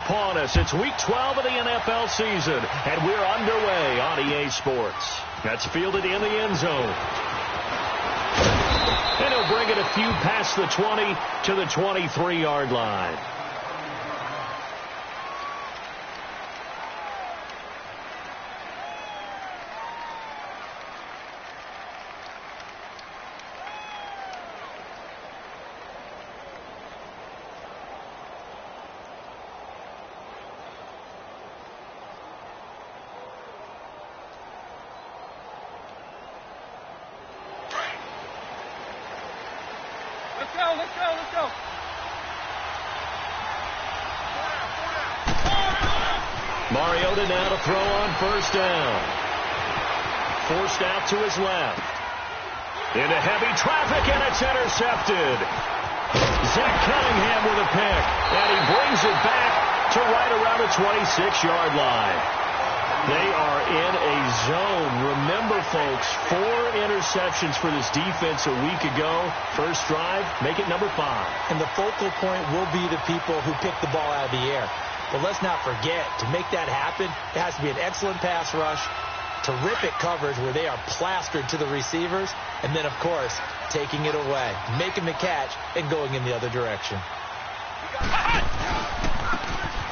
upon us. It's Week 12 of the NFL season, and we're underway on EA Sports. That's fielded in the end zone. And he'll bring it a few past the 20 to the 23-yard line. Let's go. Mariota now to throw on first down. Forced out to his left. Into heavy traffic, and it's intercepted. Zach Cunningham with a pick, and he brings it back to right around the 26-yard line. They are in a zone. Remember, folks, 4 interceptions for this defense a week ago. First drive, make it number 5. And the focal point will be the people who pick the ball out of the air. But let's not forget, to make that happen, it has to be an excellent pass rush, terrific coverage where they are plastered to the receivers, and then, of course, taking it away, making the catch, and going in the other direction.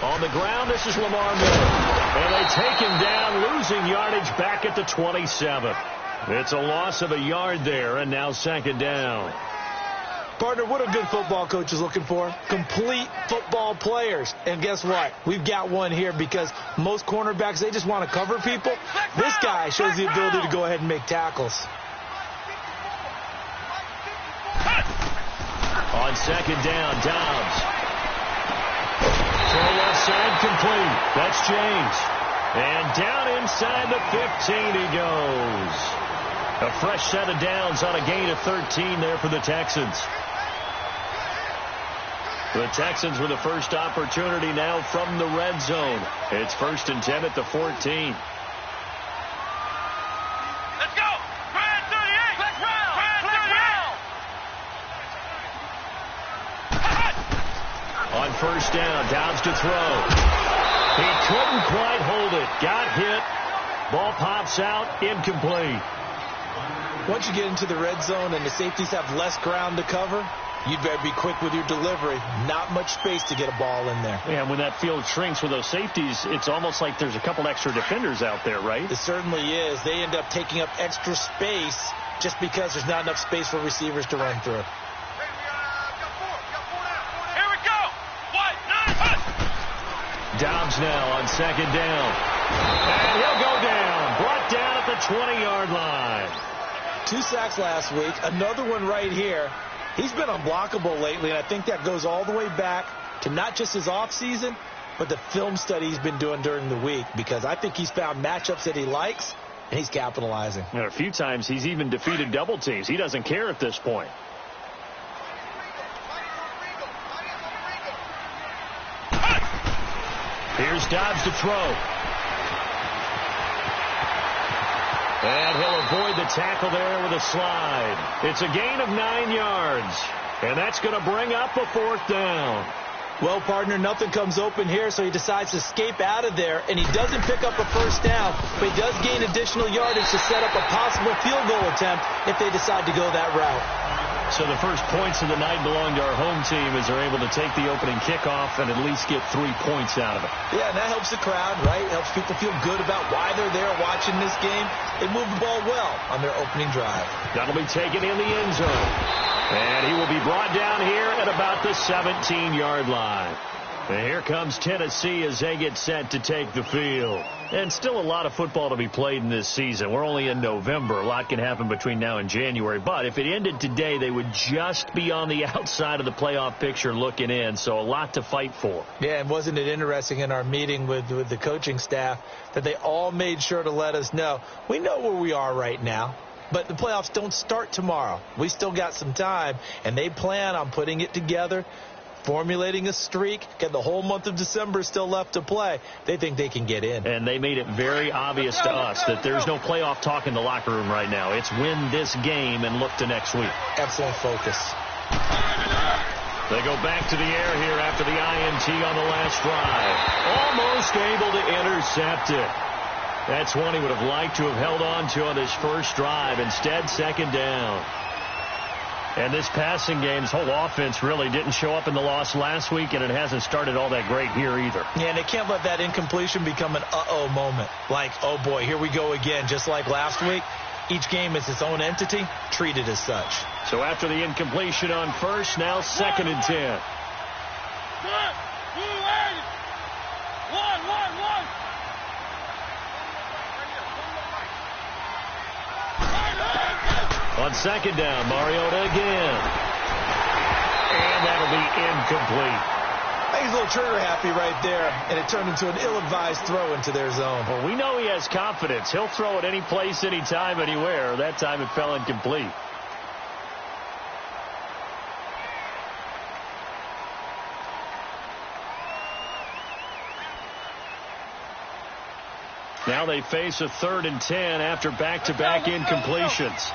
On the ground, this is Lamar Miller. And they take him down, losing yardage back at the 27. It's a loss of a yard there, and now second down. Partner, what a good football coach is looking for. Complete football players. And guess what? We've got one here because most cornerbacks, they just want to cover people. This guy shows the ability to go ahead and make tackles. On second down, Dobbs. Throw left side complete. That's James. And down inside the 15 he goes. A fresh set of downs on a gain of 13 there for the Texans. The Texans with the first opportunity now from the red zone. It's 1st and 10 at the 14. Let's go! Brad 38! Let's round! Brad 38! On first down, Dobbs to throw. He couldn't quite hold it. Got hit. Ball pops out. Incomplete. Once you get into the red zone and the safeties have less ground to cover, you'd better be quick with your delivery. Not much space to get a ball in there. Yeah, when that field shrinks with those safeties, it's almost like there's a couple extra defenders out there, right? It certainly is. They end up taking up extra space just because there's not enough space for receivers to run through. Here we go! White, 9, Dobbs now on second down. And he'll go down. Brought down at the 20-yard line. 2 sacks last week. Another one right here. He's been unblockable lately, and I think that goes all the way back to not just his offseason, but the film study he's been doing during the week, because I think he's found matchups that he likes, and he's capitalizing. And a few times he's even defeated double teams. He doesn't care at this point. Here's Dobbs to throw. And he'll avoid the tackle there with a slide. It's a gain of 9 yards. And that's going to bring up a 4th down. Well, partner, nothing comes open here, so he decides to escape out of there, and he doesn't pick up a first down, but he does gain additional yardage to set up a possible field goal attempt if they decide to go that route. So the first points of the night belong to our home team as they're able to take the opening kickoff and at least get 3 points out of it. Yeah, and that helps the crowd, right? It helps people feel good about why they're there watching this game. They moved the ball well on their opening drive. That'll be taken in the end zone. And he will be brought down here at about the 17-yard line. And here comes Tennessee as they get set to take the field. And still a lot of football to be played in this season. We're only in November. A lot can happen between now and January. But if it ended today, they would just be on the outside of the playoff picture looking in. So a lot to fight for. Yeah, and wasn't it interesting in our meeting with the coaching staff that they all made sure to let us know, we know where we are right now. But the playoffs don't start tomorrow. We still got some time, and they plan on putting it together, formulating a streak, get the whole month of December still left to play. They think they can get in. And they made it very obvious to us that there's no playoff talk in the locker room right now. It's win this game and look to next week. Excellent focus. They go back to the air here after the INT on the last drive. Almost able to intercept it. That's one he would have liked to have held on to on his first drive. Instead, second down. And this passing game's whole offense really didn't show up in the loss last week, and it hasn't started all that great here either. Yeah, and they can't let that incompletion become an uh-oh moment. Like, oh boy, here we go again, just like last week. Each game is its own entity, treated as such. So after the incompletion on first, now 2nd and 10. On 2nd down, Mariota again. And that'll be incomplete. I think he's a little trigger happy right there, and it turned into an ill-advised throw into their zone. Well, we know he has confidence. He'll throw it any place, anytime, anywhere. That time it fell incomplete. Now they face a 3rd and 10 after back-to-back incompletions.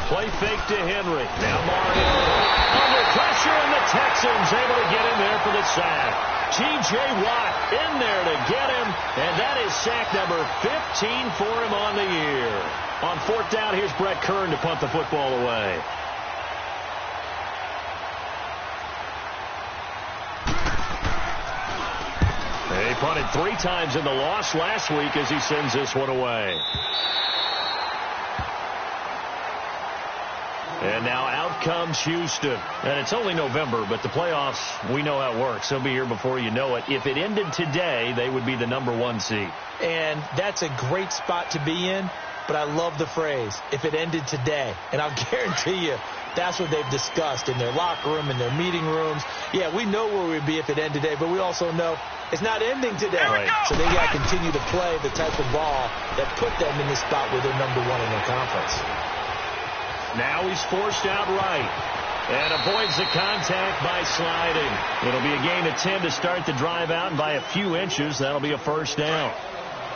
Play fake to Henry. Now Mariota under pressure, and the Texans able to get in there for the sack. T.J. Watt in there to get him, and that is sack number 15 for him on the year. On 4th down, here's Brett Kern to punt the football away. He punted 3 times in the loss last week as he sends this one away. And now out comes Houston. And it's only November, but the playoffs, we know how it works. They'll be here before you know it. If it ended today, they would be the #1 seed. And that's a great spot to be in, but I love the phrase, if it ended today. And I'll guarantee you, that's what they've discussed in their locker room, in their meeting rooms. Yeah, we know where we'd be if it ended today, but we also know it's not ending today. Right. So they got to continue to play the type of ball that put them in the spot where they're #1 in their conference. Now he's forced out right and avoids the contact by sliding. It'll be a gain of 10 to start the drive out, and by a few inches, that'll be a 1st down.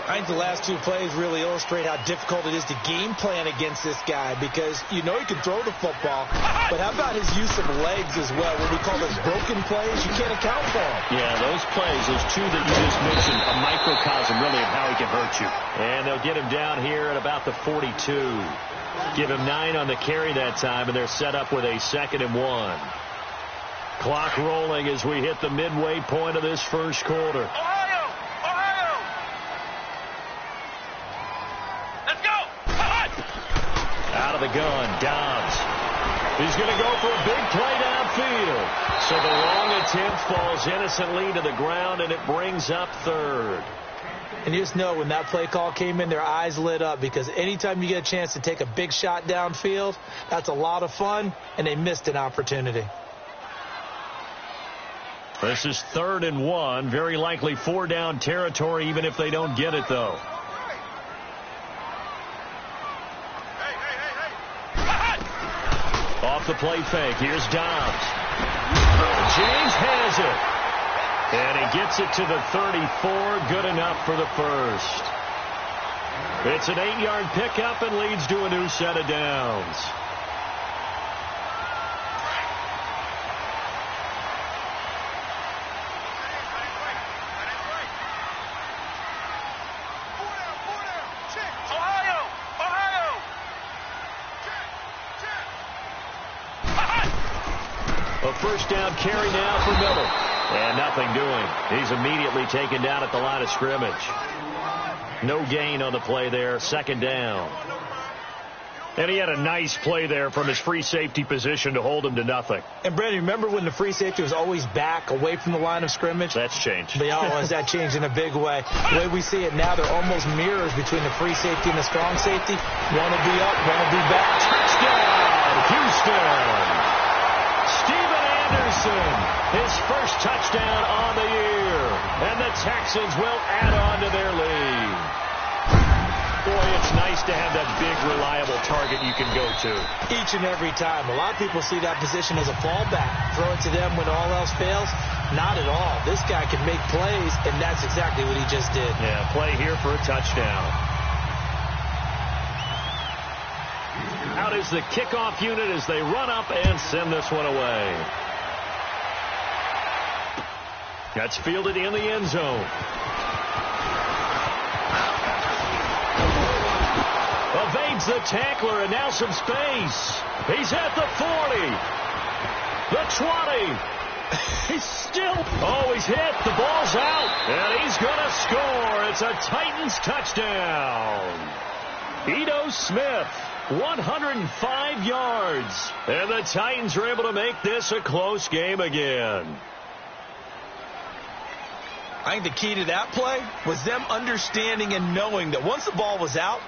I think the last 2 plays really illustrate how difficult it is to game plan against this guy, because you know he can throw the football, but how about his use of legs as well? What we call those broken plays, you can't account for them. Yeah, those plays, those 2 that you just mentioned, a microcosm really of how he can hurt you. And they'll get him down here at about the 42. Give him 9 on the carry that time, and they're set up with a 2nd and 1. Clock rolling as we hit the midway point of this first quarter. Ohio! Ohio! Let's go! Out of the gun, Dobbs. He's going to go for a big play downfield. So the long attempt falls innocently to the ground, and it brings up 3rd. And you just know when that play call came in, their eyes lit up, because anytime you get a chance to take a big shot downfield, that's a lot of fun, and they missed an opportunity. This is 3rd and 1, very likely 4-down territory, even if they don't get it, though. Off the play fake, here's Dobbs. James has it. And he gets it to the 34, good enough for the 1st. It's an 8-yard pickup and leads to a new set of downs. Ohio! Ohio! A 1st down carry now for Miller. And nothing doing. He's immediately taken down at the line of scrimmage. No gain on the play there. 2nd down. And he had a nice play there from his free safety position to hold him to nothing. And, Brandon, remember when the free safety was always back away from the line of scrimmage? That's changed. That changed in a big way. The way we see it now, they're almost mirrors between the free safety and the strong safety. One will be up, one will be back. Touchdown, Houston. Steven Anderson, his first touchdown on the year. And the Texans will add on to their lead. Boy, it's nice to have that big, reliable target you can go to. Each and every time. A lot of people see that position as a fallback. Throw it to them when all else fails. Not at all. This guy can make plays, and that's exactly what he just did. Yeah, play here for a touchdown. is the kickoff unit as they run up and send this one away. That's fielded in the end zone. Evades the tackler, and now some space. He's at the 40. The 20. He's still... Oh, he's hit. The ball's out. And he's going to score. It's a Titans touchdown. Ito Smith, 105 yards. And the Titans are able to make this a close game again. I think the key to that play was them understanding and knowing that once the ball was out,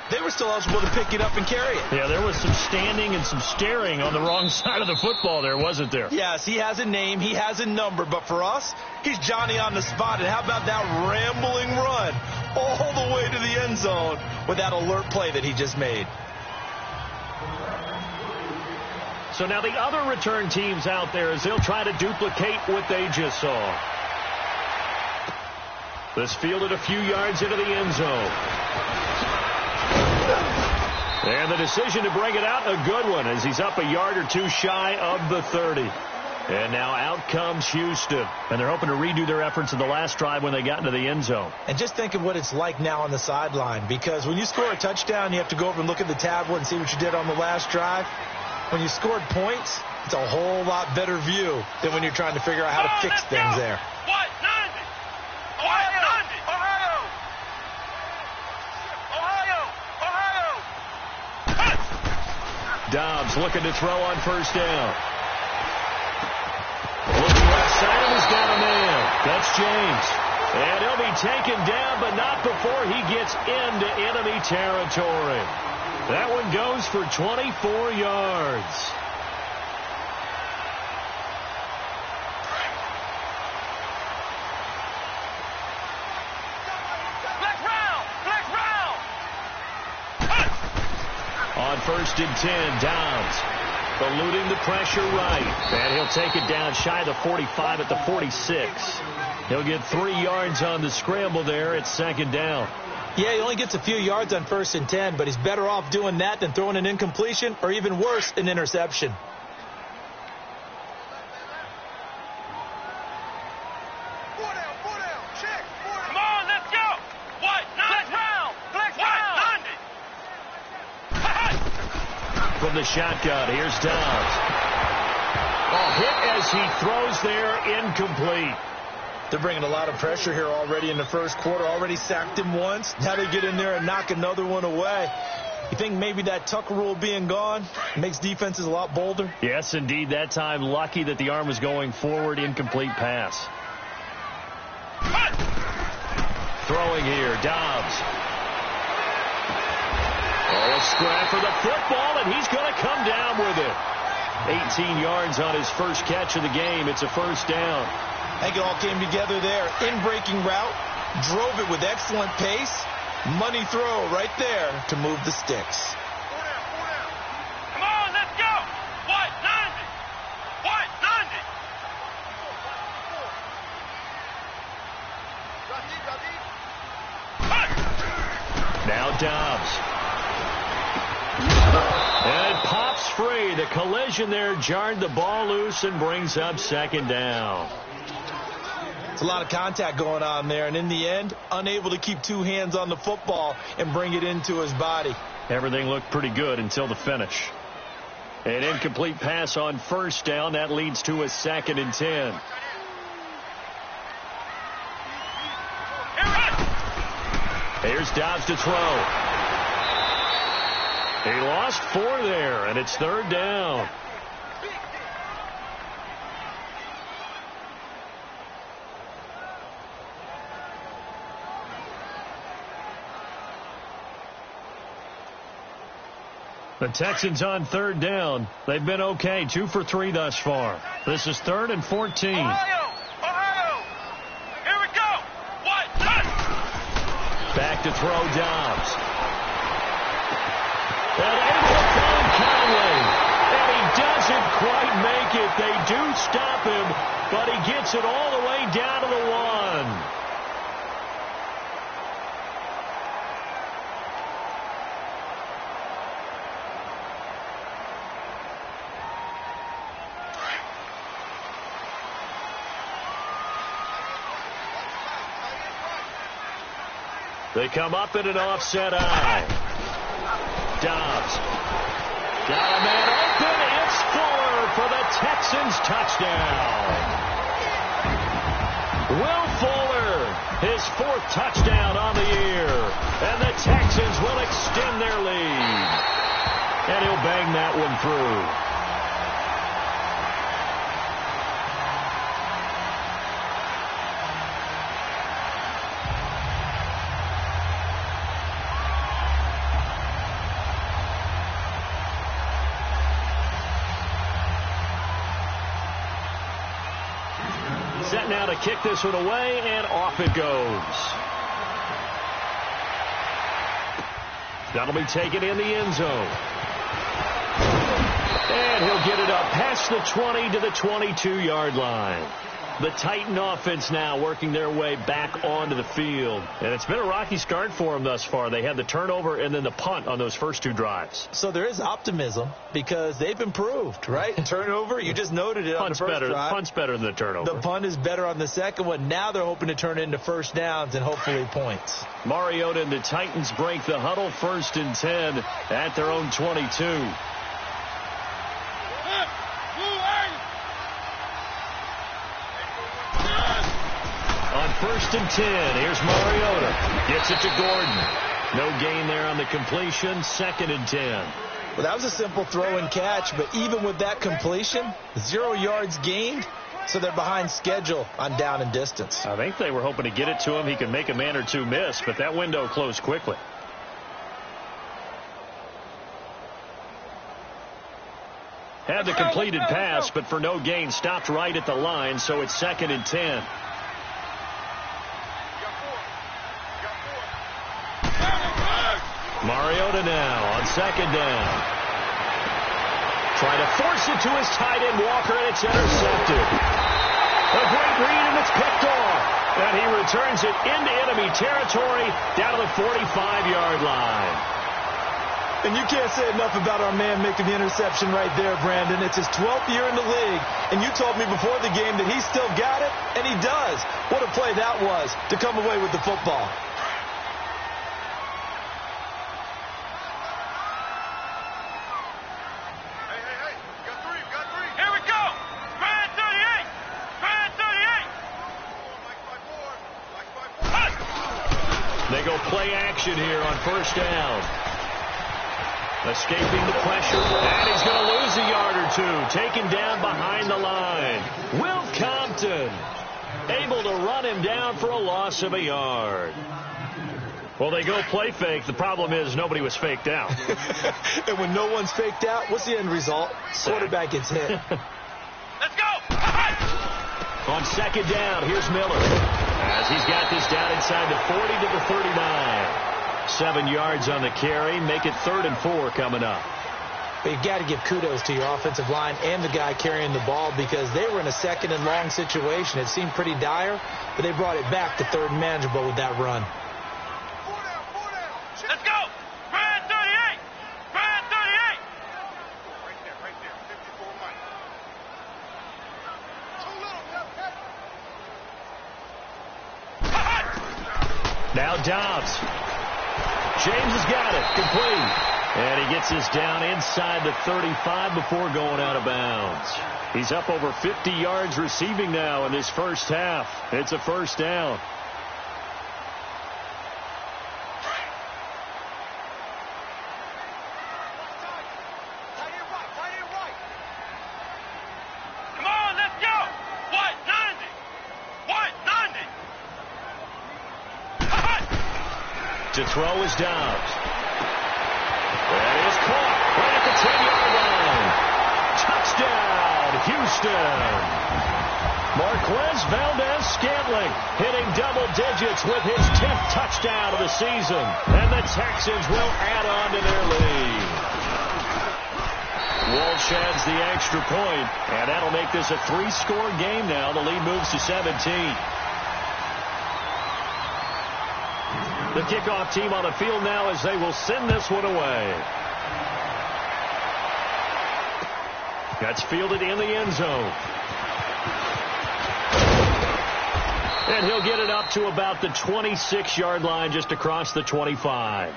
they were still eligible to pick it up and carry it. Yeah, there was some standing and some staring on the wrong side of the football there, wasn't there? Yes, he has a name, he has a number, but for us, he's Johnny on the spot. And how about that rambling run all the way to the end zone with that alert play that he just made? So now the other return teams out there as they'll try to duplicate what they just saw. This fielded a few yards into the end zone. And the decision to bring it out, a good one, as he's up a yard or two shy of the 30. And now out comes Houston. And they're hoping to redo their efforts in the last drive when they got into the end zone. And just think of what it's like now on the sideline, because when you score a touchdown, you have to go over and look at the tablet and see what you did on the last drive. When you scored points, it's a whole lot better view than when you're trying to figure out how to fix things there. Dobbs looking to throw on first down. Looking left side, and he's got a man. That's James. And he'll be taken down, but not before he gets into enemy territory. That one goes for 24 yards. On first and 10, Dobbs eluding the pressure right. And he'll take it down shy of the 45 at the 46. He'll get 3 yards on the scramble there at second down. Yeah, he only gets a few yards on first and 10, but he's better off doing that than throwing an incompletion or even worse, an interception. From the shotgun, here's Dobbs. Oh, hit as he throws there, incomplete. They're bringing a lot of pressure here already in the first quarter. Already sacked him once. Now they get in there and knock another one away. You think maybe that Tucker rule being gone makes defenses a lot bolder? Yes, indeed. That time, lucky that the arm was going forward, incomplete pass. Throwing here, Dobbs. Oh, a scrap for the football, and he's going to come down with it. 18 yards on his first catch of the game. It's a first down. I think it all came together there. In-breaking route, drove it with excellent pace. Money throw right there to move the sticks. Come on, let's go. What? 90. What? 90. Now Dobbs. And it pops free. The collision there jarred the ball loose and brings up second down. It's a lot of contact going on there, and in the end, unable to keep two hands on the football and bring it into his body. Everything looked pretty good until the finish. An incomplete pass on first down. That leads to a second and 10. Here's Dobbs to throw. He lost 4 there, and it's third down. The Texans on third down. They've been okay, 2 for 3 thus far. This is 3rd and 14. Ohio! Here we go! What? Back to throw Dobbs. And able to find Conway. And he doesn't quite make it. They do stop him, but he gets it all the way down to the 1. They come up in an offset eye. Dobbs. Got a man open. It's Fuller for the Texans touchdown. Will Fuller, his 4th touchdown on the year. And the Texans will extend their lead. And he'll bang that one through. Set now to kick this one away, and off it goes. That'll be taken in the end zone. And he'll get it up past the 20 to the 22-yard line. The Titan offense now working their way back onto the field. And it's been a rocky start for them thus far. They had the turnover and then the punt on those first 2 drives. So there is optimism because they've improved, right? Turnover, you just noted it on the first drive. Punt's better than the turnover. The punt is better on the second one. Now they're hoping to turn it into first downs and hopefully points. Mariota and the Titans break the huddle, 1st and 10 at their own 22. On 1st and 10, here's Mariota. Gets it to Gordon. No gain there on the completion. 2nd and 10. Well, that was a simple throw and catch, but even with that completion, 0 yards gained, so they're behind schedule on down and distance. I think they were hoping to get it to him. He could make a man or two miss, but that window closed quickly. Had the completed pass, but for no gain, stopped right at the line, so it's 2nd and 10. Mariota now on 2nd down. Trying to force it to his tight end, Walker, and it's intercepted. A great read, and it's picked off. And he returns it into enemy territory down to the 45-yard line. And you can't say enough about our man making the interception right there, Brandon. It's his 12th year in the league, and you told me before the game that he still got it, and he does. What a play that was to come away with the football. They go play action here on 1st down. Escaping the pressure, and he's going to lose a yard or 2. Taken down behind the line. Will Compton able to run him down for a loss of a yard. Well, they go play fake. The problem is nobody was faked out. And when no one's faked out, what's the end result? Quarterback gets hit. Let's go! On 2nd down, here's Miller. As he's got this down inside the 40 to the 39. 7 yards on the carry. Make it 3rd and 4 coming up. But you've got to give kudos to your offensive line and the guy carrying the ball because they were in a 2nd and long situation. It seemed pretty dire, but they brought it back to 3rd and manageable with that run. Let's go! Brad 38! Brad 38! Right there, 54 Mike. Too little, Now Dobbs. James has got it. Complete. And he gets this down inside the 35 before going out of bounds. He's up over 50 yards receiving now in this first half. It's a 1st down. Come on, let's go! What? 90! What? 90! To throw is Dobbs. That is caught right at the 10-yard line. Touchdown, Houston. Marquez Valdez-Scantling hitting double digits with his 10th touchdown of the season. And the Texans will add on to their lead. Walsh adds the extra point, and that'll make this a 3-score game now. The lead moves to 17. The kickoff team on the field now as they will send this one away. That's fielded in the end zone. And he'll get it up to about the 26-yard line just across the 25.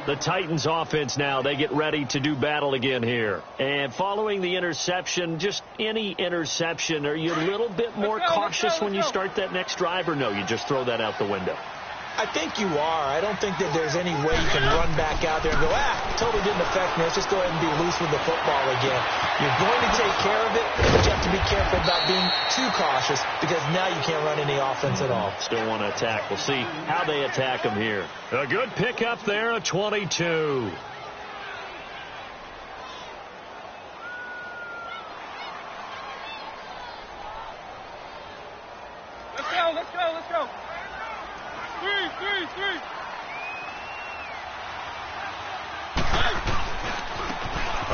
The Titans offense now, they get ready to do battle again here. And following the interception, just any interception, are you a little bit more cautious when you start that next drive, or no, you just throw that out the window? I think you are. I don't think that there's any way you can run back out there and go, totally didn't affect me. Let's just go ahead and be loose with the football again. You're going to take care of it, but you have to be careful about being too cautious because now you can't run any offense at all. Still want to attack. We'll see how they attack them here. A good pickup there, a 22. Let's go. Three. A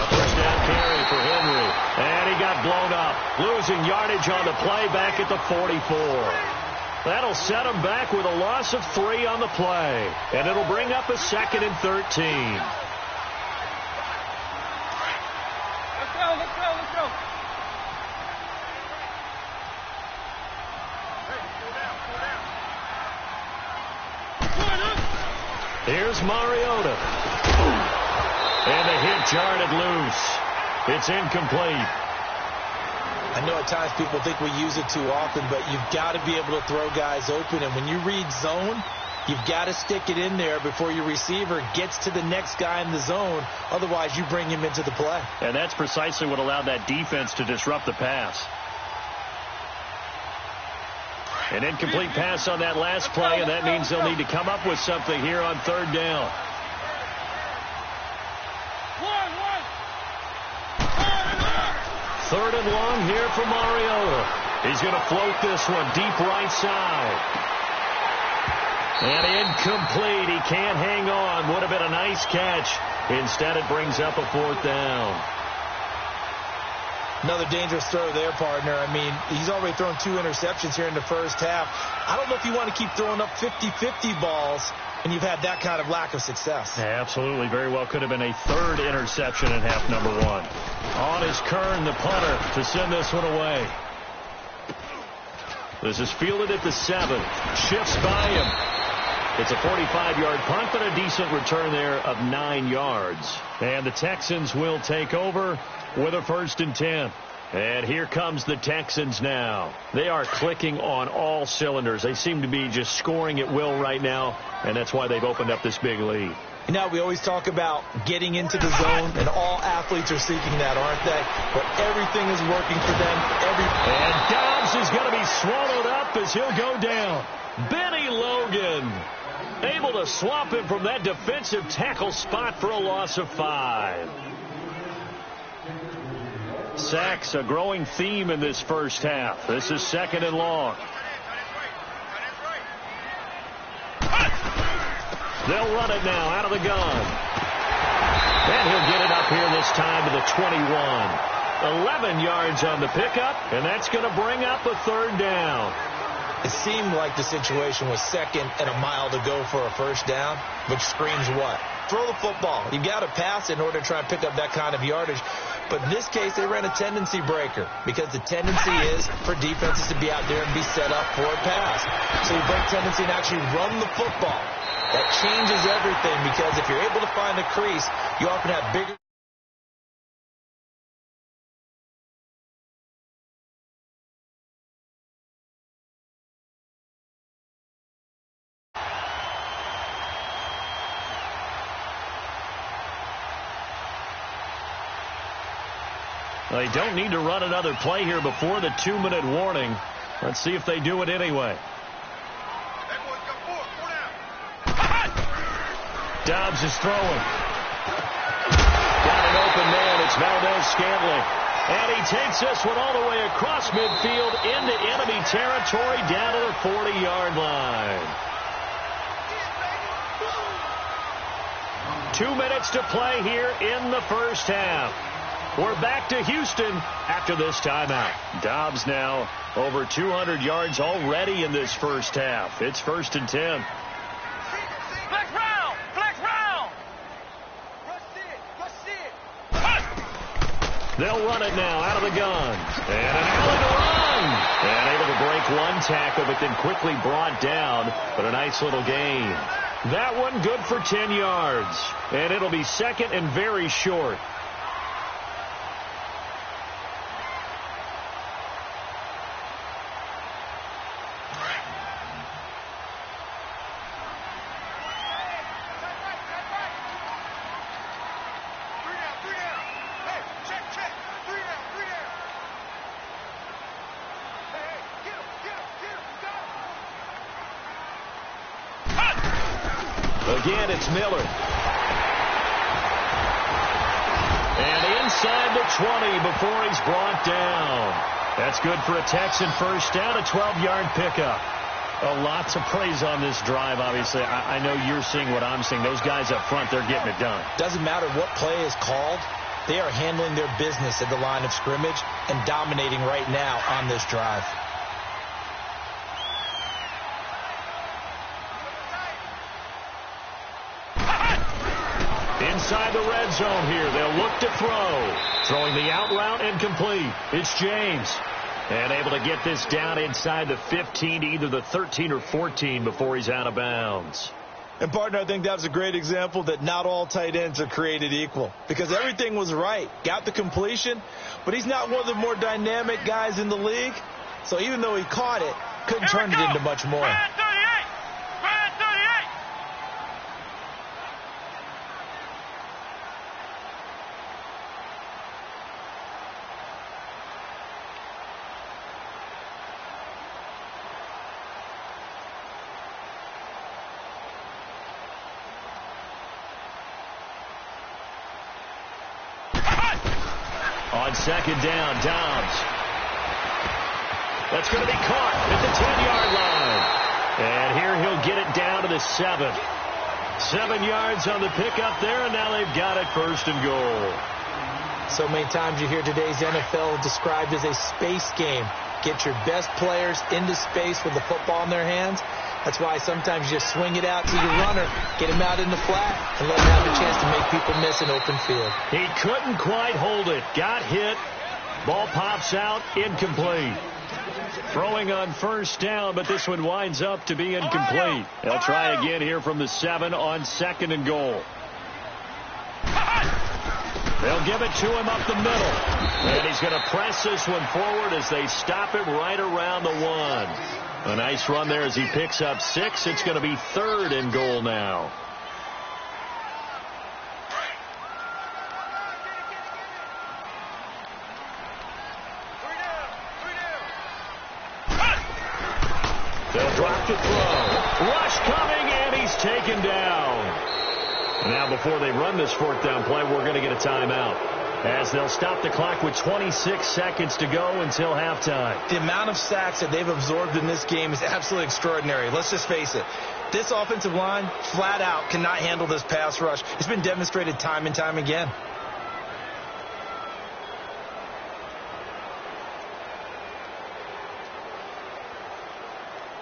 first down carry for Henry. And he got blown up. Losing yardage on the play back at the 44. That'll set him back with a loss of 3 on the play. And it'll bring up a 2nd and 13. Let's go. Here's Mariota. And the hit jarred it loose. It's incomplete. I know at times people think we use it too often, but you've got to be able to throw guys open. And when you read zone, you've got to stick it in there before your receiver gets to the next guy in the zone. Otherwise, you bring him into the play. And that's precisely what allowed that defense to disrupt the pass. An incomplete pass on that last play, and that means they'll need to come up with something here on 3rd down. Third and long here for Mariota. He's going to float this one deep right side. And incomplete. He can't hang on. Would have been a nice catch. Instead, it brings up a 4th down. Another dangerous throw there, partner. I mean, he's already thrown 2 interceptions here in the first half. I don't know if you want to keep throwing up 50-50 balls when you've had that kind of lack of success. Yeah, absolutely. Very well could have been a 3rd interception in half number 1. On is Kern, the punter, to send this one away. This is fielded at the 7. Shifts by him. It's a 45-yard punt, but a decent return there of 9 yards. And the Texans will take over with a 1st and 10. And here comes the Texans now. They are clicking on all cylinders. They seem to be just scoring at will right now, and that's why they've opened up this big lead. You know, we always talk about getting into the zone, and all athletes are seeking that, aren't they? But everything is working for them. And Dobbs is going to be swallowed up as he'll go down. Benny Logan able to swamp him from that defensive tackle spot for a loss of 5. Sacks, a growing theme in this first half. This is 2nd and long. They'll run it now out of the gun. And he'll get it up here this time to the 21. 11 yards on the pickup, and that's going to bring up a 3rd down. It seemed like the situation was 2nd and a mile to go for a 1st down, which screams what? Throw the football. You've got to pass in order to try and pick up that kind of yardage. But in this case, they ran a tendency breaker because the tendency is for defenses to be out there and be set up for a pass. So you break tendency and actually run the football. That changes everything because if you're able to find a crease, you often have bigger. They don't need to run another play here before the 2-minute warning. Let's see if they do it anyway. Dobbs is throwing. Got an open man. It's Valdez-Scantling. And he takes this one all the way across midfield into enemy territory down to the 40-yard line. 2 minutes to play here in the first half. We're back to Houston after this timeout. Dobbs now over 200 yards already in this first half. It's 1st and 10. Flex round. They'll run it now out of the gun. And an alley to run. And able to break one tackle, but then quickly brought down. But a nice little gain. That one good for 10 yards. And it'll be second and very short. Again, it's Miller. And inside the 20 before he's brought down. That's good for a Texan first down, a 12-yard pickup. A lot to praise on this drive, obviously. I know you're seeing what I'm seeing. Those guys up front, they're getting it done. Doesn't matter what play is called. They are handling their business at the line of scrimmage and dominating right now on this drive. Inside the red zone here. They'll look to throw. Throwing the out route incomplete. It's James. And able to get this down inside the 15, either the 13 or 14 before he's out of bounds. And, partner, I think that was a great example that not all tight ends are created equal. Because everything was right. Got the completion, but he's not one of the more dynamic guys in the league. So even though he caught it, couldn't turn it into much more. On second down, Downs. That's going to be caught at the 10-yard line. And here he'll get it down to the 7. 7 yards on the pickup there, and now they've got it first and goal. So many times you hear today's NFL described as a space game. Get your best players into space with the football in their hands. That's why sometimes you just swing it out to your runner, get him out in the flat, and let him have a chance to make people miss an open field. He couldn't quite hold it. Got hit. Ball pops out. Incomplete. Throwing on first down, but this one winds up to be incomplete. They'll try again here from the 7 on second and goal. They'll give it to him up the middle. And he's going to press this one forward as they stop it right around the 1. A nice run there as he picks up 6. It's going to be third and goal now. They'll drop to throw. Rush coming, and he's taken down. Now, before they run this fourth down play, we're going to get a timeout, as they'll stop the clock with 26 seconds to go until halftime. The amount of sacks that they've absorbed in this game is absolutely extraordinary. Let's just face it. This offensive line, flat out, cannot handle this pass rush. It's been demonstrated time and time again.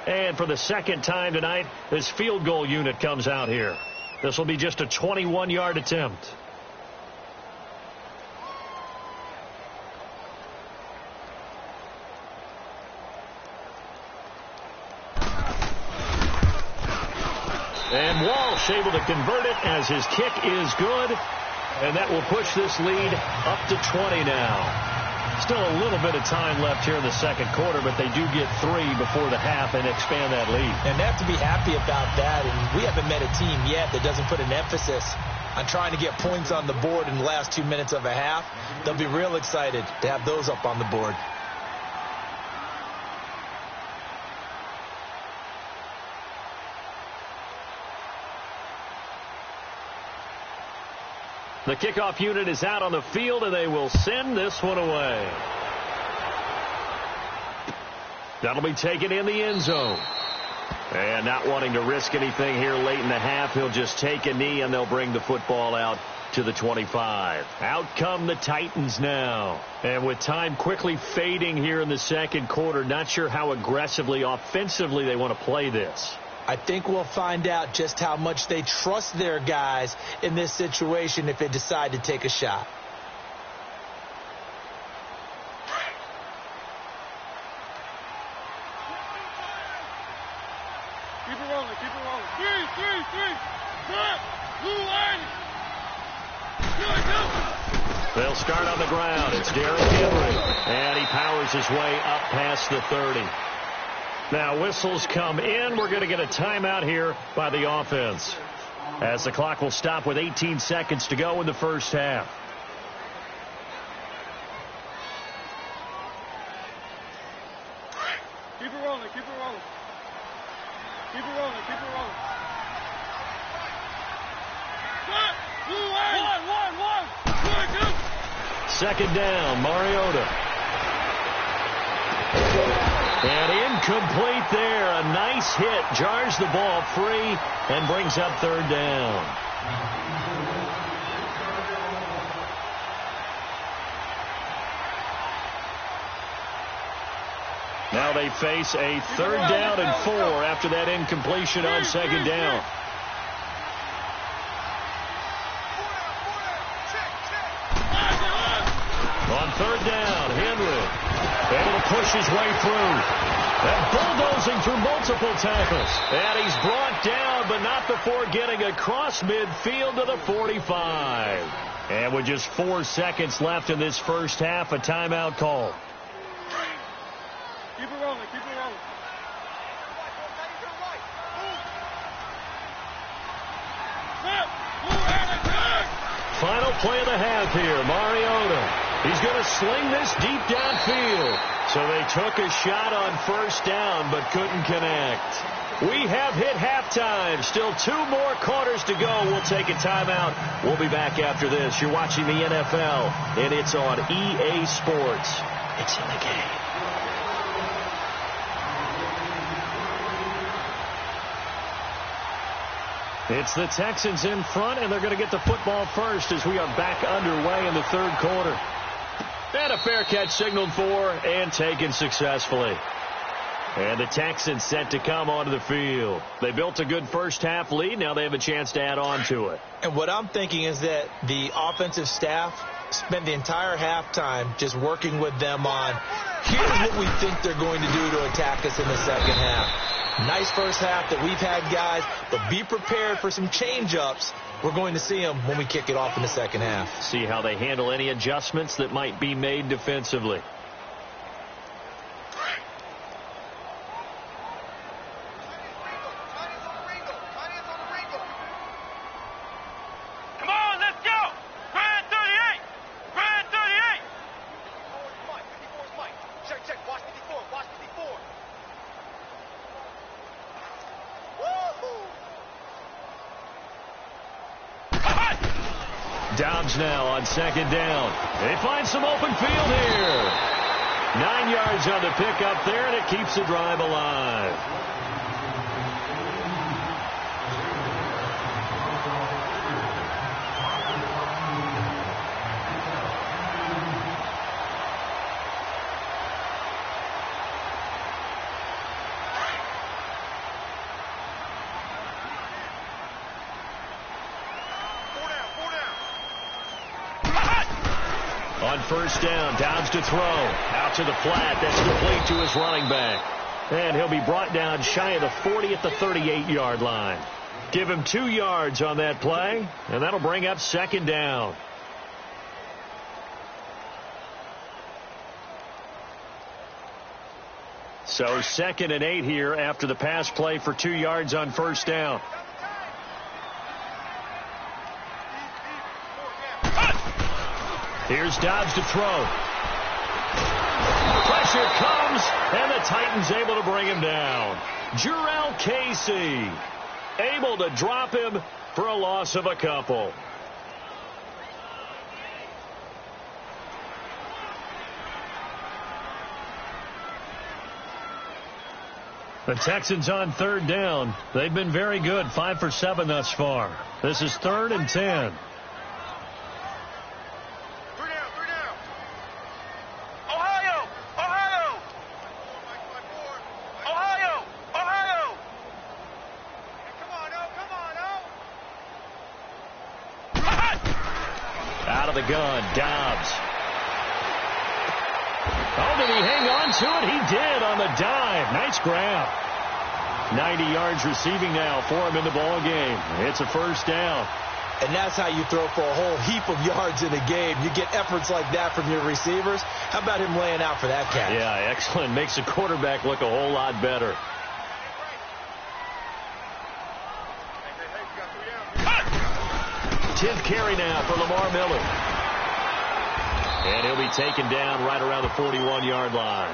And for the second time tonight, this field goal unit comes out here. This will be just a 21-yard attempt. And Walsh able to convert it as his kick is good. And that will push this lead up to 20 now. Still a little bit of time left here in the second quarter, but they do get 3 before the half and expand that lead. And they have to be happy about that. And we haven't met a team yet that doesn't put an emphasis on trying to get points on the board in the last 2 minutes of a half. They'll be real excited to have those up on the board. The kickoff unit is out on the field, and they will send this one away. That'll be taken in the end zone. And not wanting to risk anything here late in the half, he'll just take a knee, and they'll bring the football out to the 25. Out come the Titans now. And with time quickly fading here in the second quarter, not sure how aggressively, offensively they want to play this. I think we'll find out just how much they trust their guys in this situation if they decide to take a shot. Keep it rolling. Keep it rolling. Three. Cut. Blue line. They'll start on the ground. It's Derrick Henry. And he powers his way up past the 30. Now whistles come in. We're going to get a timeout here by the offense, as the clock will stop with 18 seconds to go in the first half. Keep it rolling. Keep it rolling. Keep it rolling. Keep it rolling. Cut. Blue line. One. Second down, Mariota. And incomplete there. A nice hit. Jars the ball free and brings up third down. Now they face a third down and 4 after that incompletion on second down. On third down, Henry able to push his way through. And bulldozing through multiple tackles. And he's brought down, but not before getting across midfield to the 45. And with just 4 seconds left in this first half, a timeout call. Keep it rolling. Keep it rolling. Final play of the half here, Mariota. He's going to sling this deep downfield. So they took a shot on first down, but couldn't connect. We have hit halftime. Still 2 more quarters to go. We'll take a timeout. We'll be back after this. You're watching the NFL, and it's on EA Sports. It's in the game. It's the Texans in front, and they're going to get the football first as we are back underway in the third quarter. And a fair catch signaled for and taken successfully. And the Texans set to come onto the field. They built a good first half lead. Now they have a chance to add on to it. And what I'm thinking is that the offensive staff spent the entire halftime just working with them on, here's what we think they're going to do to attack us in the second half. Nice first half that we've had, guys, but be prepared for some change-ups. We're going to see them when we kick it off in the second half. See how they handle any adjustments that might be made defensively. Come on, let's go. Brand 38. Brand 38. 54 is Mike. Check. Watch 54. Watch 54. Dobbs now on second down. They find some open field here. 9 yards on the pickup there, and it keeps the drive alive. On first down, Dobbs to throw. Out to the flat. That's complete to his running back. And he'll be brought down shy of the 40 at the 38-yard line. Give him 2 yards on that play, and that'll bring up second down. So 2nd and 8 here after the pass play for 2 yards on first down. Here's Dobbs to throw. Pressure comes, and the Titans able to bring him down. Jurrell Casey able to drop him for a loss of a couple. The Texans on third down. They've been very good, 5 for 7 thus far. This is 3rd and 10. The gun, Dobbs. Oh, did he hang on to it? He did on the dive. Nice grab. 90 yards receiving now for him in the ball game. It's a first down. And that's how you throw for a whole heap of yards in a game. You get efforts like that from your receivers. How about him laying out for that catch? Yeah, excellent. Makes the quarterback look a whole lot better. Tenth carry now for Lamar Miller. And he'll be taken down right around the 41-yard line.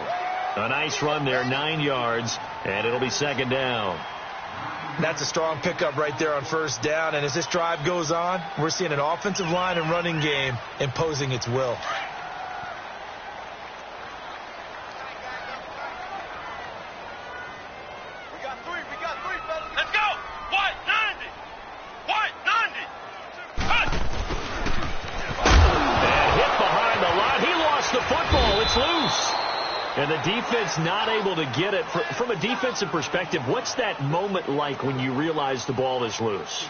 A nice run there, 9 yards, and it'll be second down. That's a strong pickup right there on first down. And as this drive goes on, we're seeing an offensive line and running game imposing its will. We got three, fellas. Let's go. White 90. White 90. Cut. And hit behind the line. He lost the football. It's loose. And the defense not able to get it. From a defensive perspective, what's that moment like when you realize the ball is loose?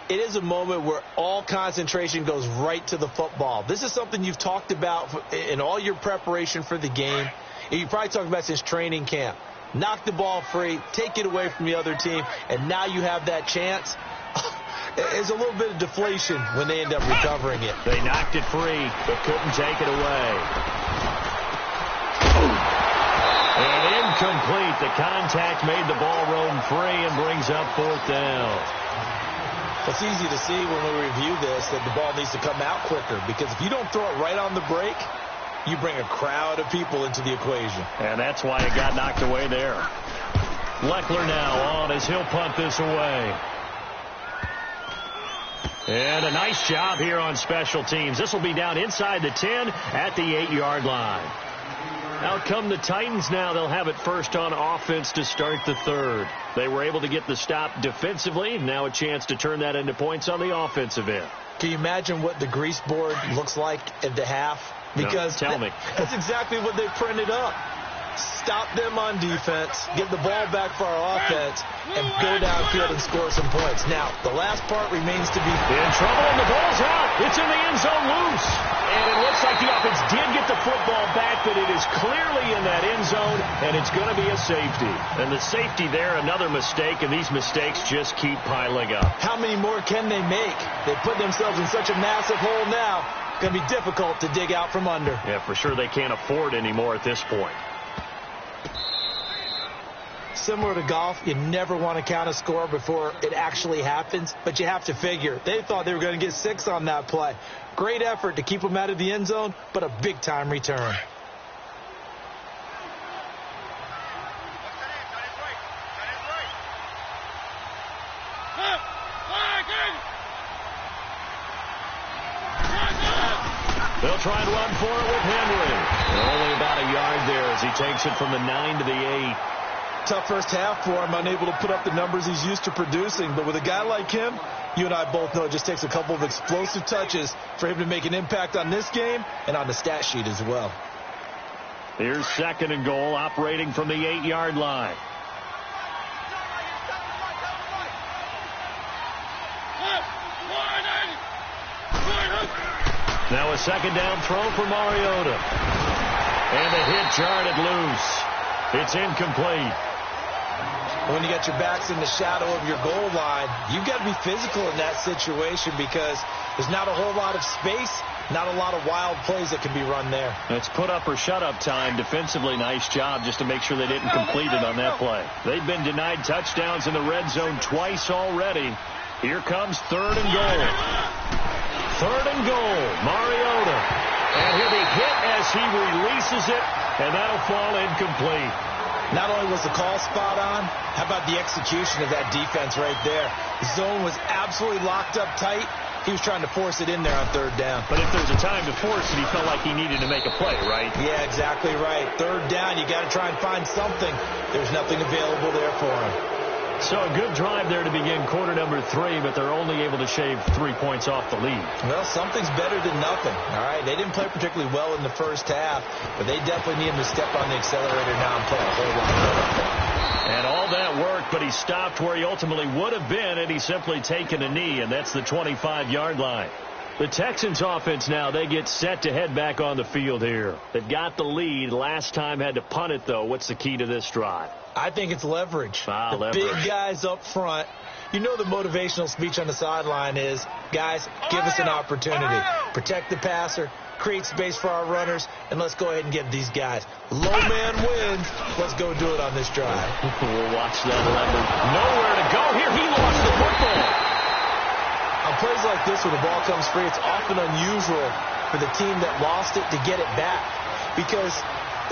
It is a moment where all concentration goes right to the football. This is something you've talked about in all your preparation for the game. You probably talked about since training camp. Knock the ball free, take it away from the other team, and now you have that chance. There's a little bit of deflation when they end up recovering it. They knocked it free, but couldn't take it away. And incomplete. The contact made the ball roam free and brings up fourth down. It's easy to see when we review this that the ball needs to come out quicker, because if you don't throw it right on the break, you bring a crowd of people into the equation. And that's why it got knocked away there. Leckler now on as he'll punt this away. And a nice job here on special teams. This will be down inside the 10 at the 8-yard line. Out come the Titans now. They'll have it first on offense to start the third. They were able to get the stop defensively. Now a chance to turn that into points on the offensive end. Can you imagine what the grease board looks like at the half? Because no, tell me. That's exactly what they printed up. Stop them on defense, get the ball back for our offense, and go downfield and score some points. Now, the last part remains to be in trouble, and the ball's out. It's in the end zone loose. And it looks like the offense did get the football back, but it is clearly in that end zone, and it's going to be a safety. And the safety there, another mistake, and these mistakes just keep piling up. How many more can they make? They put themselves in such a massive hole now. It's going to be difficult to dig out from under. Yeah, for sure they can't afford anymore at this point. Similar to golf, you never want to count a score before it actually happens, but you have to figure. They thought they were going to get 6 on that play. Great effort to keep them out of the end zone, but a big-time return. They'll try and run for it with Henry. Only about a yard there as he takes it from the 9 to the 8. Tough first half for him, unable to put up the numbers he's used to producing. But with a guy like him, you and I both know it just takes a couple of explosive touches for him to make an impact on this game and on the stat sheet as well. Here's second and goal, operating from the 8-yard line. Now a second down throw for Mariota. And the hit jarred it loose. It's incomplete. When you got your backs in the shadow of your goal line, you've got to be physical in that situation because there's not a whole lot of space, not a lot of wild plays that can be run there. It's put up or shut up time. Defensively, nice job just to make sure they didn't complete it on that play. They've been denied touchdowns in the red zone twice already. Here comes third and goal. Third and goal, Mariota. And he'll be hit as he releases it, and that'll fall incomplete. Not only was the call spot on, how about the execution of that defense right there? The zone was absolutely locked up tight. He was trying to force it in there on third down. But if there's a time to force it, he felt like he needed to make a play, right? Yeah, exactly right. Third down, you got to try and find something. There's nothing available there for him. So a good drive there to begin quarter number 3, but they're only able to shave 3 points off the lead. Well, something's better than nothing, all right? They didn't play particularly well in the first half, but they definitely need him to step on the accelerator now and play a whole lot better. And all that worked, but he stopped where he ultimately would have been, and he's simply taken a knee, and that's the 25-yard line. The Texans offense now, they get set to head back on the field here. They've got the lead. Last time had to punt it, though. What's the key to this drive? I think it's leverage. Leverage. Big guys up front. You know the motivational speech on the sideline is, guys, give us an opportunity. Protect the passer, create space for our runners, and let's go ahead and get these guys. Low man wins. Let's go do it on this drive. We'll watch that leverage. Nowhere to go here. He lost the football. On plays like this where the ball comes free, it's often unusual for the team that lost it to get it back because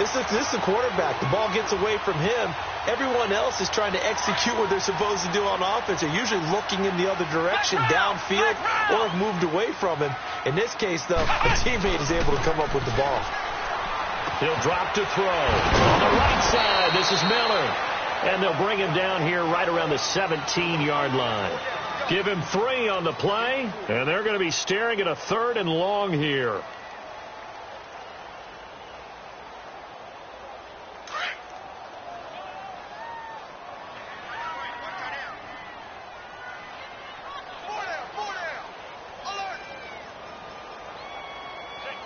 this is the quarterback. The ball gets away from him. Everyone else is trying to execute what they're supposed to do on offense. They're usually looking in the other direction, downfield, or have moved away from him. In this case, though, the teammate is able to come up with the ball. He'll drop to throw. On the right side, this is Miller. And they'll bring him down here right around the 17-yard line. Give him 3 on the play, and they're going to be staring at a 3rd and long here.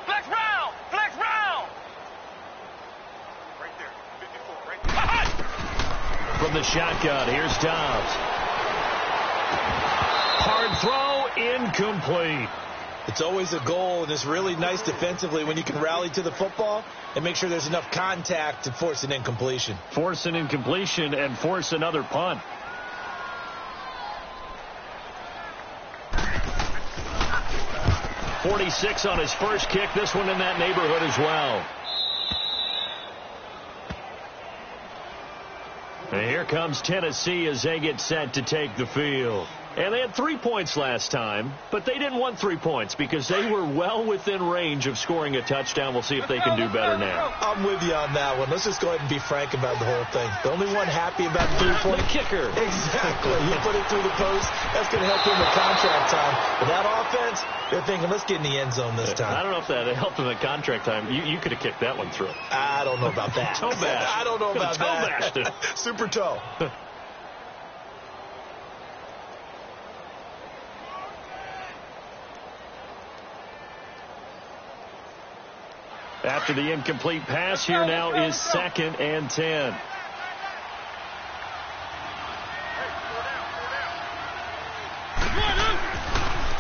Flex round! Flex round! Right there. 54, right there. From the shotgun, here's Dobbs. Hard throw, incomplete. It's always a goal, and it's really nice defensively when you can rally to the football and make sure there's enough contact to force an incompletion. Force an incompletion and force another punt. .46 on his first kick. This one in that neighborhood as well. And here comes Tennessee as they get set to take the field. And they had 3 points last time, but they didn't want 3 points because they were well within range of scoring a touchdown. We'll see if they can do better now. I'm with you on that one. Let's just go ahead and be frank about the whole thing. The only one happy about the 3-point The kicker. Exactly. You put it through the post. That's going to help him with contract time. But that offense, they're thinking, let's get in the end zone this time. I don't know if that helped him at contract time. You could have kicked that one through. I don't know about that. Toe bash. I don't know about toe that. Bashed it. Super toe. After the incomplete pass, here now is 2nd and 10.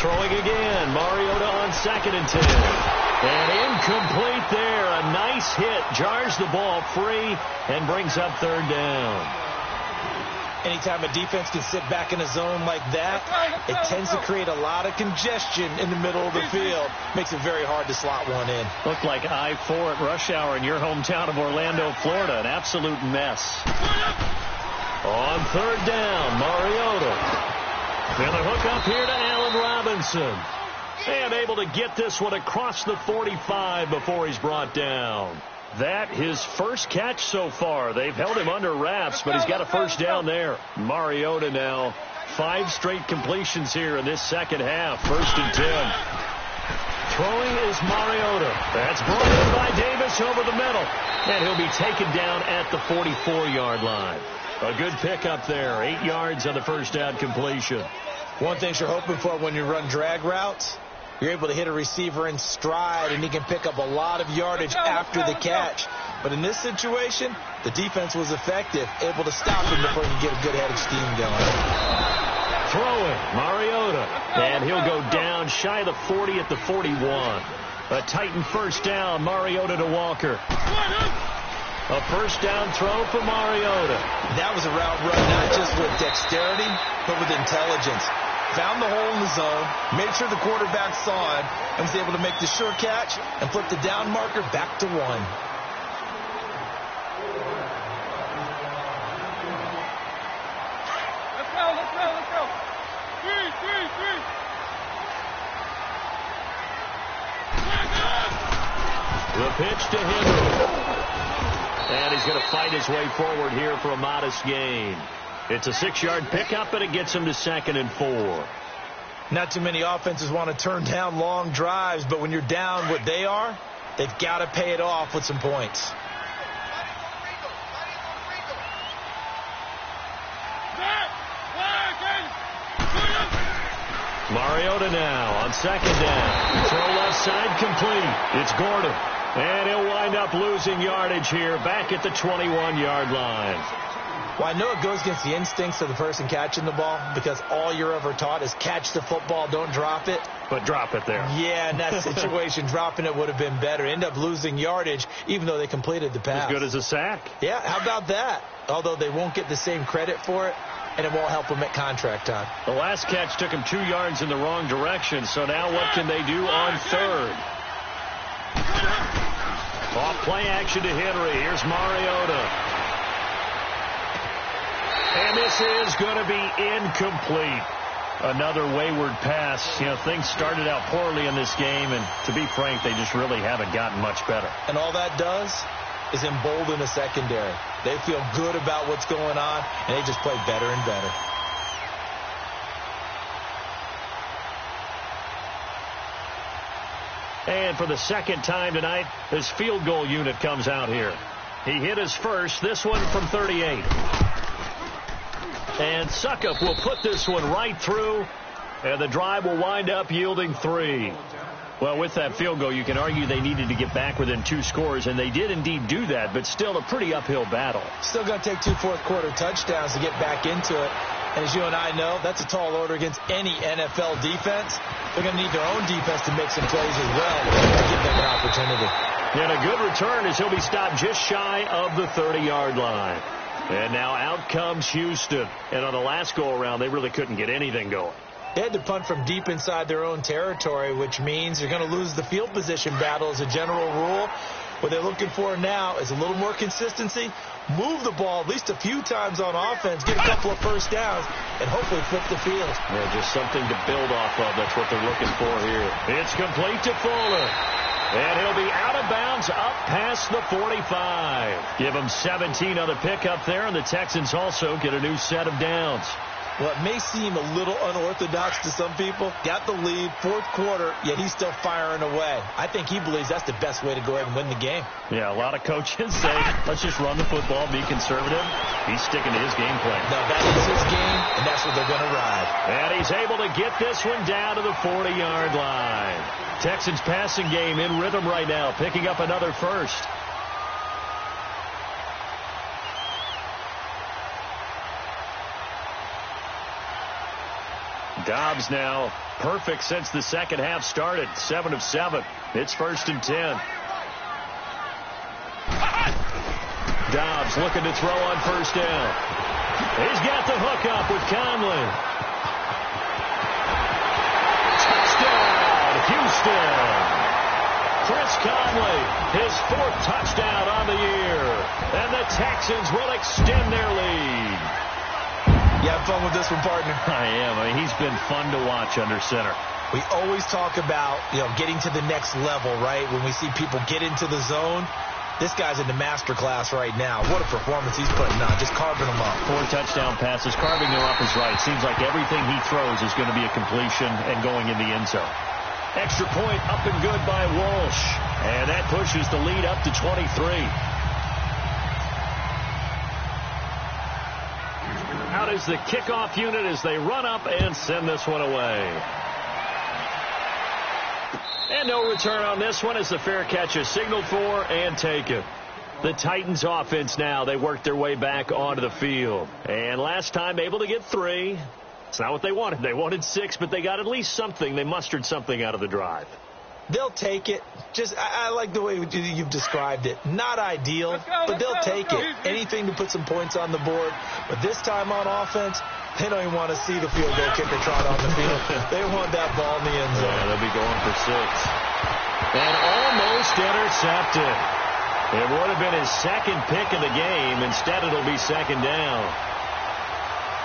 Throwing again. Mariota on 2nd and 10. And incomplete there. A nice hit. Jars the ball free and brings up 3rd down. Anytime a defense can sit back in a zone like that, it tends to create a lot of congestion in the middle of the field. Makes it very hard to slot one in. Looked like I-4 at rush hour in your hometown of Orlando, Florida. An absolute mess. On 3rd down, Mariota. And a hook up here to Allen Robinson. And able to get this one across the 45 before he's brought down. That his first catch so far. They've held him under wraps, but he's got a first down there. Mariota now 5 straight completions here in this second half. 1st and 10. Throwing is Mariota. That's brought in by Davis over the middle. And he'll be taken down at the 44-yard line. A good pickup there. 8 yards on the first down completion. One thing you're hoping for when you run drag routes, you're able to hit a receiver in stride, and he can pick up a lot of yardage after the catch. But in this situation, the defense was effective, able to stop him before he can get a good head of steam going. Throwing, Mariota. And he'll go down shy of the 40 at the 41. A Titan first down, Mariota to Walker. A first down throw for Mariota. That was a route run not just with dexterity, but with intelligence. Found the hole in the zone, made sure the quarterback saw him, and was able to make the sure catch and flip the down marker back to 1. Let's go. 3. The pitch to Henry. And he's going to fight his way forward here for a modest gain. It's a 6-yard pickup, and it gets him to 2nd and 4. Not too many offenses want to turn down long drives, but when you're down what they are, they've got to pay it off with some points. Mariota now on second down. Throw left side complete. It's Gordon. And he'll wind up losing yardage here back at the 21-yard line. Well, I know it goes against the instincts of the person catching the ball because all you're ever taught is catch the football, don't drop it. But drop it there. Yeah, in that situation, dropping it would have been better. End up losing yardage even though they completed the pass. As good as a sack. Yeah, how about that? Although they won't get the same credit for it, and it won't help them at contract time. The last catch took him 2 yards in the wrong direction, so now what can they do on third? Off play action to Henry. Here's Mariota. And this is going to be incomplete. Another wayward pass. You know, things started out poorly in this game, and to be frank, they just really haven't gotten much better. And all that does is embolden the secondary. They feel good about what's going on, and they just play better and better. And for the second time tonight, his field goal unit comes out here. He hit his first, this one from 38. And Suckup will put this one right through, and the drive will wind up yielding 3. Well, with that field goal, you can argue they needed to get back within 2 scores, and they did indeed do that, but still a pretty uphill battle. Still going to take 2 fourth-quarter touchdowns to get back into it. And as you and I know, that's a tall order against any NFL defense. They're going to need their own defense to make some plays as well to give them an opportunity. And a good return as he'll be stopped just shy of the 30-yard line. And now out comes Houston. And on the last go-around, they really couldn't get anything going. They had to punt from deep inside their own territory, which means you're going to lose the field position battle as a general rule. What they're looking for now is a little more consistency, move the ball at least a few times on offense, get a couple of first downs, and hopefully flip the field. Yeah, just something to build off of. That's what they're looking for here. It's complete to Fuller. And he'll be out of bounds up past the 45. Give him 17 on the pickup there, and the Texans also get a new set of downs. Well, it may seem a little unorthodox to some people. Got the lead, fourth quarter, yet he's still firing away. I think he believes that's the best way to go ahead and win the game. Yeah, a lot of coaches say, let's just run the football, be conservative. He's sticking to his game plan. No, that is his game, and that's what they're going to ride. And he's able to get this one down to the 40-yard line. Texans passing game in rhythm right now, picking up another first. Dobbs now perfect since the second half started. 7 of 7. It's 1st and 10. Dobbs looking to throw on first down. He's got the hook up with Conley. Touchdown, Houston. Chris Conley, his 4th touchdown on the year. And the Texans will extend their lead. You have fun with this one, partner? I am. I mean, he's been fun to watch under center. We always talk about, getting to the next level, right? When we see people get into the zone, this guy's in the master class right now. What a performance he's putting on, just carving them up. 4 touchdown passes, carving them up is right. Seems like everything he throws is going to be a completion and going in the end zone. Extra point up and good by Walsh. And that pushes the lead up to 23. Out is the kickoff unit as they run up and send this one away. And no return on this one as the fair catch is signaled for and taken. The Titans offense now, they worked their way back onto the field. And last time able to get 3. It's not what they wanted. They wanted 6, but they got at least something. They mustered something out of the drive. They'll take it. I like the way you've described it. Not ideal, but they'll take it. Anything to put some points on the board. But this time on offense, they don't even want to see the field goal kicker trot on the field. They want that ball in the end zone. Yeah, they'll be going for 6. And almost intercepted. It would have been his 2nd pick of the game. Instead, it'll be 2nd down.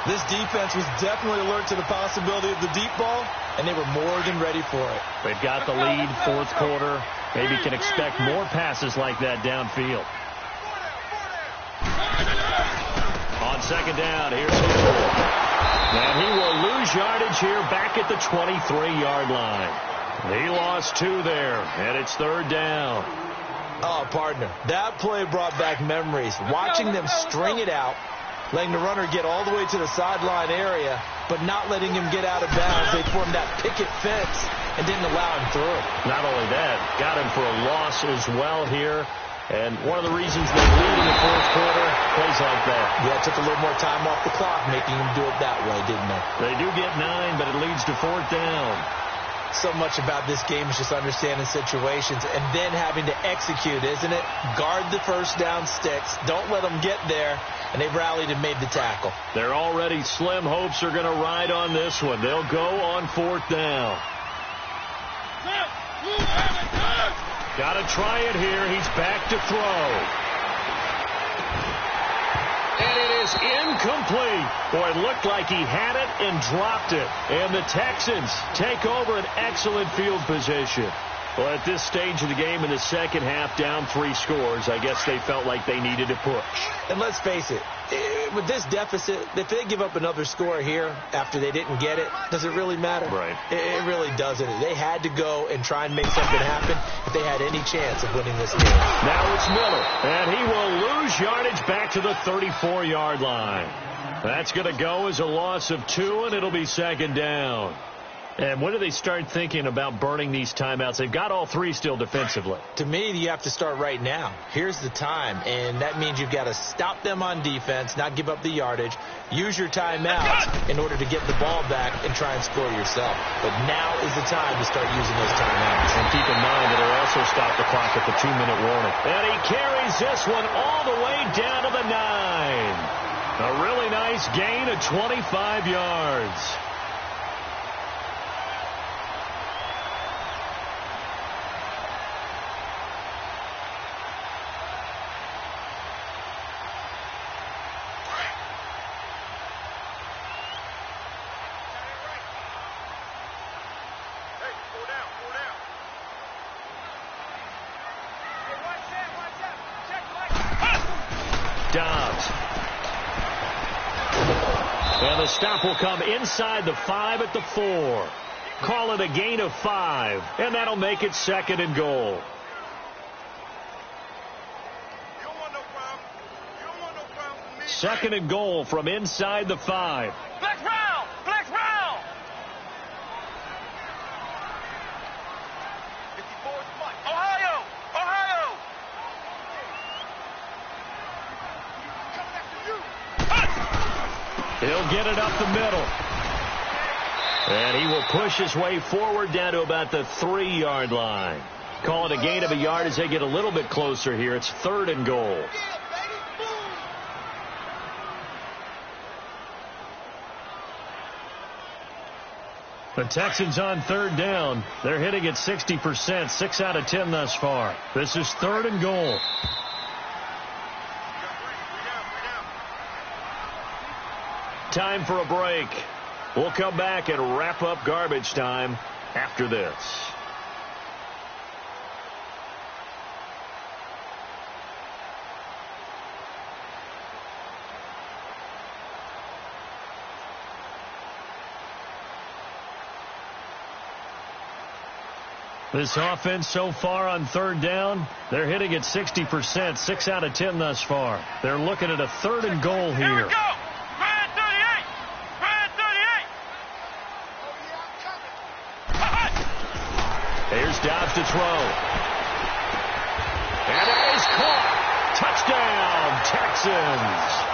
This defense was definitely alert to the possibility of the deep ball, and they were more than ready for it. They've got the lead, 4th quarter. Maybe can expect more passes like that downfield. On 2nd down, here's Hill. And he will lose yardage here back at the 23-yard line. He lost 2 there, and it's 3rd down. Oh, partner, that play brought back memories. Watching them string it out, letting the runner get all the way to the sideline area, but not letting him get out of bounds. They formed that picket fence and didn't allow him through. Not only that, got him for a loss as well here. And one of the reasons they lead in the fourth quarter, plays like that. Yeah, it took a little more time off the clock, making him do it that way, didn't they? They do get 9, but it leads to fourth down. So much about this game is just understanding situations and then having to execute, isn't it? Guard the first down sticks. Don't let them get there. And they've rallied and made the tackle. They're already slim hopes are going to ride on this one. They'll go on fourth down. Got to try it here. He's back to throw. And it is incomplete. Boy, it looked like he had it and dropped it. And the Texans take over an excellent field position. Well, at this stage of the game in the second half, down 3 scores, I guess they felt like they needed to push. And let's face it, with this deficit, if they give up another score here after they didn't get it, does it really matter? Right. It really doesn't. They had to go and try and make something happen if they had any chance of winning this game. Now it's Miller, and he will lose yardage back to the 34-yard line. That's going to go as a loss of 2, and it'll be second down. And when do they start thinking about burning these timeouts? They've got all 3 still defensively. To me, you have to start right now. Here's the time, and that means you've got to stop them on defense, not give up the yardage, use your timeouts in order to get the ball back and try and score yourself. But now is the time to start using those timeouts. And keep in mind that it'll also stop the clock at the 2-minute warning. And he carries this one all the way down to the 9. A really nice gain of 25 yards. And the stop will come inside the 5 at the 4. Call it a gain of 5, and that'll make it second and goal. Second and goal from inside the 5. Flex round! Flex round! 54 is Mike. Ohio! Ohio! Coming after you! He'll get it up the middle. And he will push his way forward down to about the 3-yard line. Call it a gain of a yard as they get a little bit closer here. It's third and goal. The Texans on third down. They're hitting at 60%, 6 out of 10 thus far. This is third and goal. Time for a break. We'll come back and wrap up garbage time after this. This offense so far on third down, they're hitting at 60%, 6 out of 10 thus far. They're looking at a third and goal here. Here we go! Red 38! Red 38! Here's Dobbs to throw. And it is caught. Touchdown, Texans.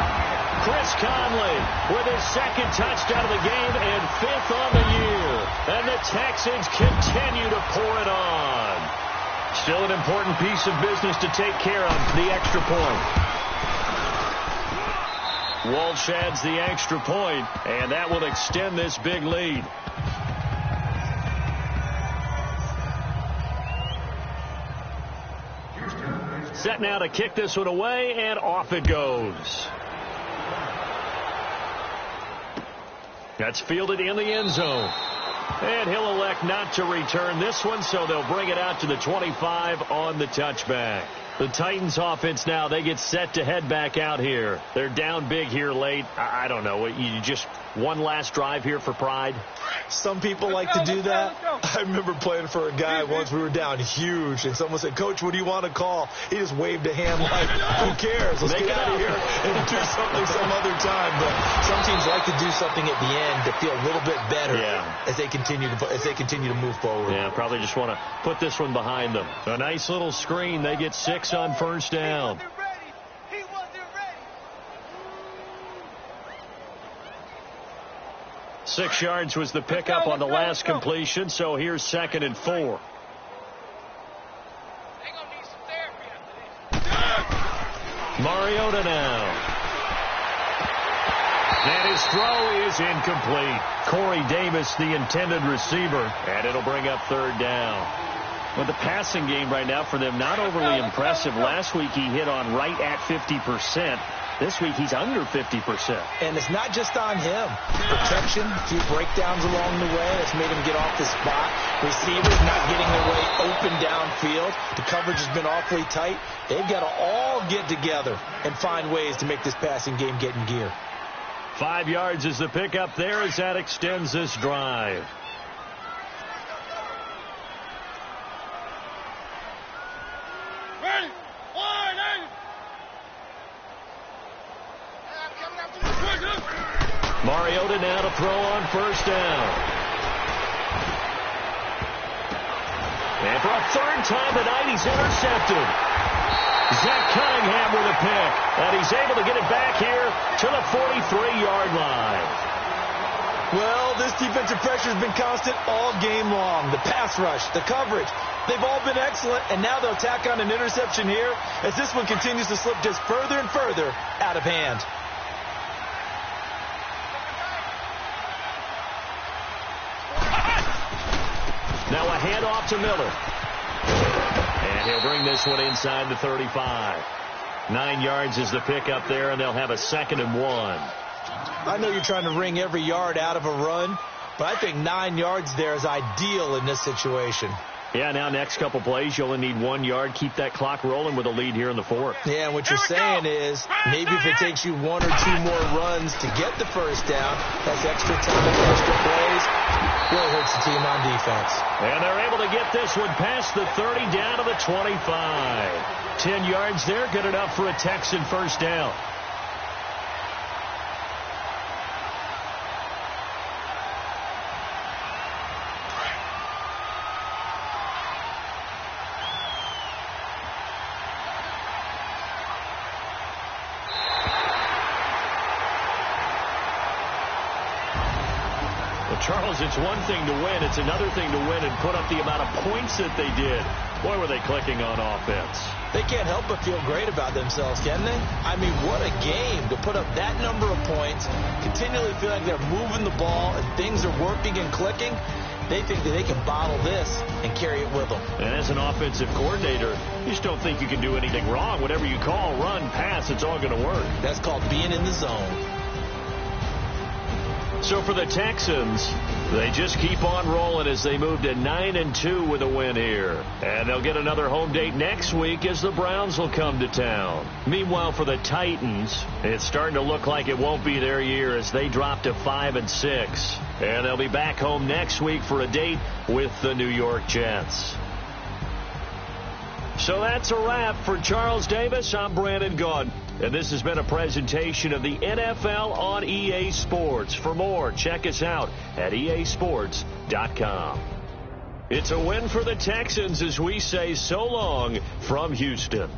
Chris Conley with his second touchdown of the game and 5th on the year. And the Texans continue to pour it on. Still an important piece of business to take care of, the extra point. Walsh adds the extra point, and that will extend this big lead. Set now to kick this one away, and off it goes. That's fielded in the end zone. And he'll elect not to return this one, so they'll bring it out to the 25 on the touchback. The Titans offense now, they get set to head back out here. They're down big here late. I don't know. You just one last drive here for pride? Some people like to do that. I remember playing for a guy once. We were down huge, and someone said, "Coach, what do you want to call?" He just waved a hand like, "Who cares? Let's get out of here and do something some other time, but some teams like to do something at the end to feel a little bit better as they continue to move forward. Yeah, probably just want to put this one behind them. A nice little screen. They get 6 on first down. He wasn't ready. 6 yards was the pickup on the last completion, so here's 2nd and 4. They're gonna need some therapy after this. Mariota now. And his throw is incomplete. Corey Davis, the intended receiver, and it'll bring up 3rd down. With the passing game right now for them, not overly impressive. Last week he hit on right at 50%. This week he's under 50%. And it's not just on him. Protection, a few breakdowns along the way. That's made him get off the spot. Receivers not getting their way open downfield. The coverage has been awfully tight. They've got to all get together and find ways to make this passing game get in gear. 5 yards is the pickup there as that extends this drive. Ready? 1, 8. Mariota now to throw on first down. And for a 3rd time tonight, he's intercepted. Zach Cunningham with a pick. And he's able to get it back here to the 43-yard line. Well, this defensive pressure has been constant all game long. The pass rush, the coverage, they've all been excellent. And now they'll tack on an interception here as this one continues to slip just further and further out of hand. Now a handoff to Miller. And he'll bring this one inside the 35. 9 yards is the pickup there, and they'll have a 2nd and 1. I know you're trying to wring every yard out of a run, but I think 9 yards there is ideal in this situation. Yeah, now next couple plays, you only need 1 yard. Keep that clock rolling with a lead here in the 4th. Yeah, and what you're saying is maybe if it takes you 1 or 2 more runs to get the first down, that's extra time, extra plays, really hurts the team on defense. And they're able to get this one past the 30 down to the 25. 10 yards there, good enough for a Texan first down. Charles, it's one thing to win. It's another thing to win and put up the amount of points that they did. Boy, were they clicking on offense. They can't help but feel great about themselves, can they? I mean, what a game to put up that number of points, continually feel like they're moving the ball and things are working and clicking. They think that they can bottle this and carry it with them. And as an offensive coordinator, you just don't think you can do anything wrong. Whatever you call, run, pass, it's all going to work. That's called being in the zone. So for the Texans, they just keep on rolling as they move to 9-2 with a win here. And they'll get another home date next week as the Browns will come to town. Meanwhile, for the Titans, it's starting to look like it won't be their year as they drop to 5-6. And they'll be back home next week for a date with the New York Jets. So that's a wrap for Charles Davis. I'm Brandon Gaudin. And this has been a presentation of the NFL on EA Sports. For more, check us out at easports.com. It's a win for the Texans as we say so long from Houston.